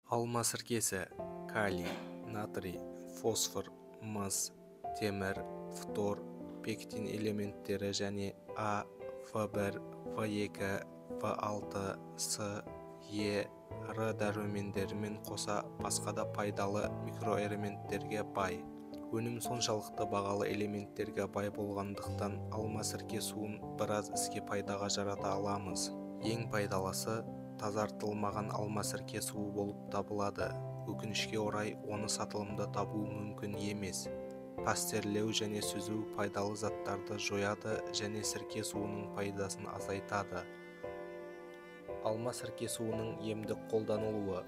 Алма сіркесі калий, натрий, фосфор, мыс, темір, фтор, пектин элементтері және А, В1, В2, В6, С, Е, Р дәрумендерімен қоса басқа да пайдалы микроэлементтерге бай. Өнім соншалықты бағалы элементтерге бай болғандықтан алма сірке суын біраз іске пайдаға жарата аламыз. Ең пайдалысы тазартылмаған алма сірке суы болып табылады. Өкінішке орай, оны сатылымда табу мүмкін емес. Пастерлеу және сүзу пайдалы заттарды жояды және сірке суының пайдасын азайтады. Алма сірке суының емдік қолданылуы.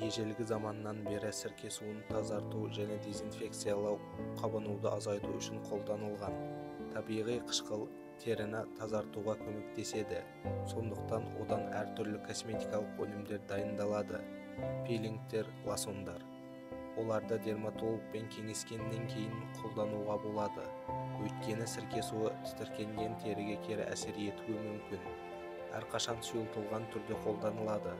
Ежелгі заманнан бері сірке суын тазарту және дезинфекциялау, қабынуды азайту үшін қолданылған. Табиғи қышқыл теріні тазартуға көмектеседі. Сондықтан одан әртүрлі косметикалық өнімдер дайындалады. Пилингтер, лосондар. Оларды дерматологпен кеңескеннен кейін қолдануға болады. Өйткені сірке суы тітіркенген теріге кері әсер етуі мүмкін. Әрқашан сұйылтылған түрде қолданылады.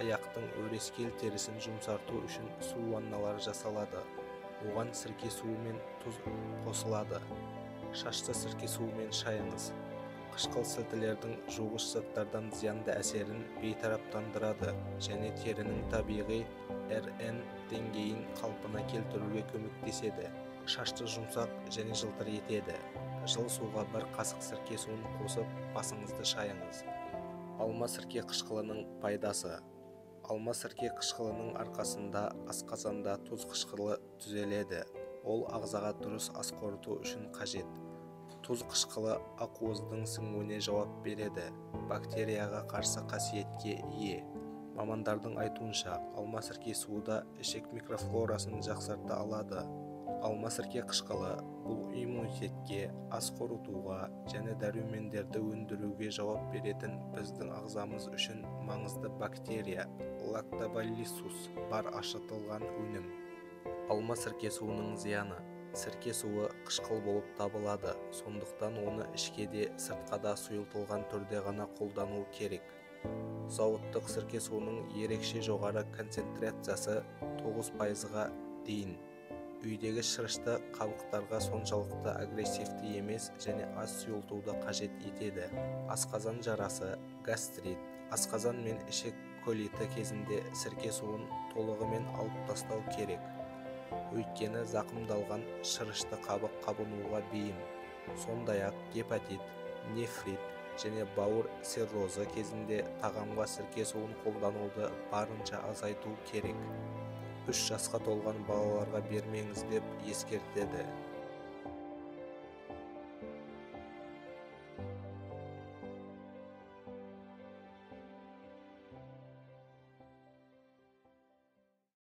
Аяқтың өрескел терісін жұмсарту үшін су ванналары жасалады. Оған сірке суы мен тұз қосылады. Шашты сірке суымен шайыңыз. Қышқыл сілтілердің жуғыш заттардан зиянды әсерін бейтараптандырады және терінің табиғи РН деңгейін қалпына келтіруге көмектеседі. Шашты жұмсақ және жылтыр етеді. Жыл суға бір қасық сірке суын қосып, басыңызды шайыңыз. Алма сірке қышқылының пайдасы. Алма сірке қышқылының арқасында асқазанда тұз қышқылы түзеледі. Ол ағзаға дұрыс ас қорыту үшін қажет. Тұз қышқылы ақуыздың сіңуіне жауап береді. Бактерияға қарсы қасиетке ие. Мамандардың айтуынша, алма сірке суы ішек микрофлорасын жақсарта алады. Алма сірке қышқылы бұл иммунитетке, ас қорытуға және дәрумендерді өндіруге жауап беретін біздің ағзамыз үшін маңызды бактерия лактобаллисус бар ашытылған өнім. Алма сірке суының зияны. Сірке суы қышқыл болып табылады, сондықтан оны ішке де, сыртқа да сұйылтылған түрде ғана қолдану керек. Зауыттық сірке суының ерекше жоғары концентрациясы 9%-ға дейін. Үйдегі шырышты қабықтарға соншалықты агрессивті емес және аз сұйылтуды қажет етеді. Асқазан жарасы, гастрит, асқазан мен ішек колиті кезінде сірке суын толығымен алып тастау керек. Өйткені зақымдалған шырышты қабық қабынуға бейім. Сондай-ақ гепатит, нефрит және бауыр циррозы кезінде тағамға сірке суын қолдануды барынша азайту керек. 3 жасқа толған балаларға бермеңіз деп ескертеді.